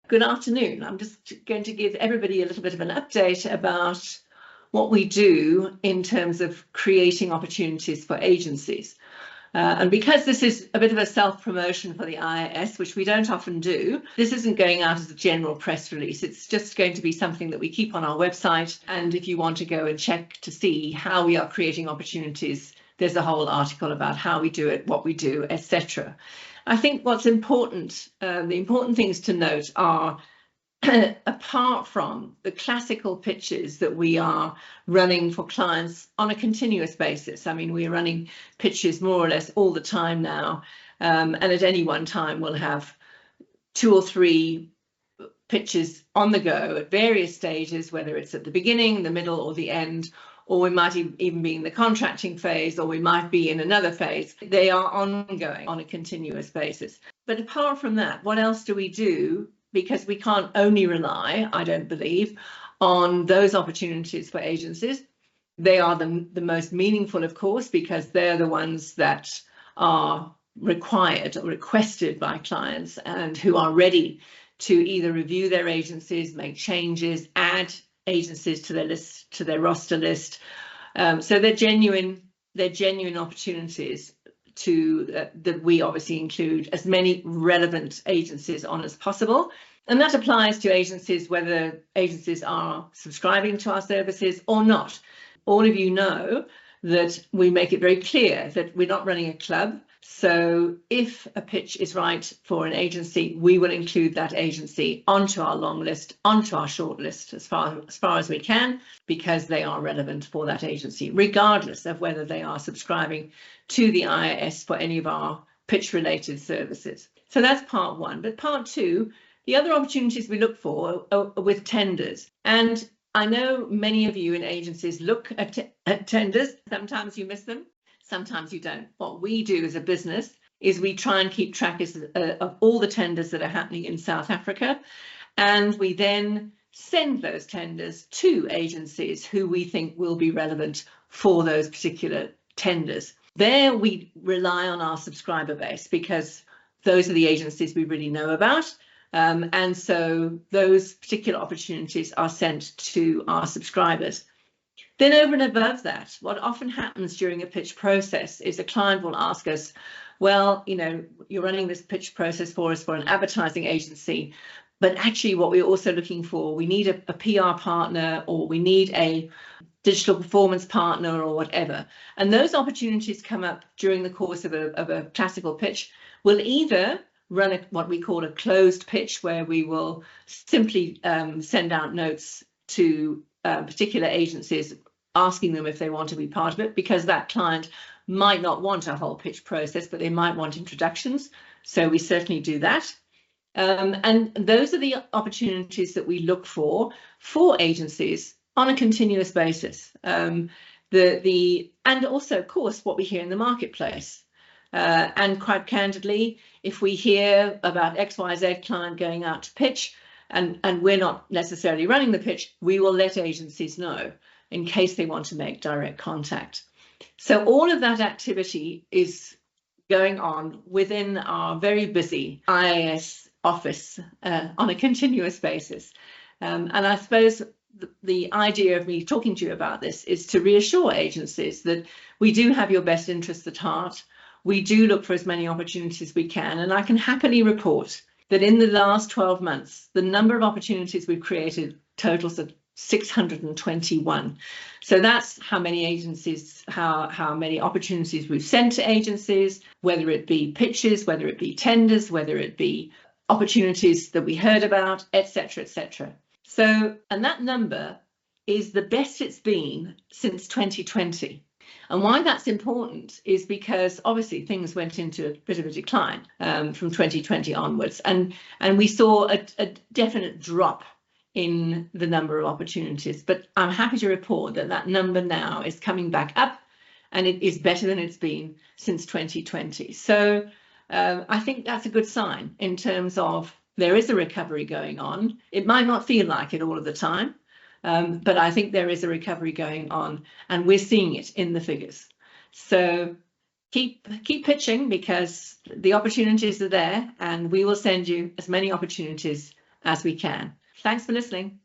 Good afternoon. I'm just going to give everybody a little bit of an update about what we do in terms of creating opportunities for agencies. And because this is a bit of a self-promotion for the IIS, which we don't often do, this isn't going out as a general press release. It's just going to be something that we keep on our website. And if you want to go and check to see how we are creating opportunities, there's a whole article about how we do it, what we do, etc. I think what's important, the important things to note are, apart from the classical pitches that we are running for clients on a continuous basis. I mean, we're running pitches more or less all the time now, and at any one time we'll have 2 or 3 pitches on the go at various stages, whether it's at the beginning, the middle, or the end, or we might even be in the contracting phase, or we might be in another phase. They are ongoing on a continuous basis. But apart from that, what else do we do? Because we can't only rely, I don't believe, on those opportunities for agencies. They are the most meaningful, of course, because they're the ones that are required or requested by clients and who are ready to either review their agencies, make changes, add agencies to their list, to their roster list. So they're genuine opportunities to that we obviously include as many relevant agencies on as possible. And that applies to agencies, whether agencies are subscribing to our services or not. All of you know that we make it very clear that we're not running a club. So if a pitch is right for an agency, we will include that agency onto our long list, onto our short list as far as we can, because they are relevant for that agency, regardless of whether they are subscribing to the IIS for any of our pitch related services. So that's part one. But part two, the other opportunities we look for are with tenders. And I know many of you in agencies look at tenders. Sometimes you miss them, sometimes you don't. What we do as a business is we try and keep track of all the tenders that are happening in South Africa, and we then send those tenders to agencies who we think will be relevant for those particular tenders. There we rely on our subscriber base because those are the agencies we really know about. And so those particular opportunities are sent to our subscribers. Then over and above that, what often happens during a pitch process is a client will ask us, well, you know, you're running this pitch process for us for an advertising agency, but actually what we're also looking for, we need a PR partner, or we need a digital performance partner, or whatever. And those opportunities come up during the course of a classical pitch. We'll either run what we call a closed pitch, where we will simply send out notes to particular agencies asking them if they want to be part of it, because that client might not want a whole pitch process, but they might want introductions. So we certainly do that. And those are the opportunities that we look for agencies on a continuous basis. And also, of course, what we hear in the marketplace. And quite candidly, if we hear about XYZ client going out to pitch and we're not necessarily running the pitch, we will let agencies know in case they want to make direct contact. So all of that activity is going on within our very busy IIS office on a continuous basis. And I suppose the idea of me talking to you about this is to reassure agencies that we do have your best interests at heart. We do look for as many opportunities as we can, and I can happily report that in the last 12 months, the number of opportunities we've created totals at 621. So that's how many agencies, how many opportunities we've sent to agencies, whether it be pitches, whether it be tenders, whether it be opportunities that we heard about, etc., etc. So, and that number is the best it's been since 2020. And why that's important is because obviously things went into a bit of a decline from 2020 onwards, and we saw a definite drop in the number of opportunities. But I'm happy to report that that number now is coming back up, and it is better than it's been since 2020. So I think that's a good sign in terms of there is a recovery going on. It might not feel like it all of the time, but I think there is a recovery going on, and we're seeing it in the figures. So keep pitching, because the opportunities are there, and we will send you as many opportunities as we can. Thanks for listening.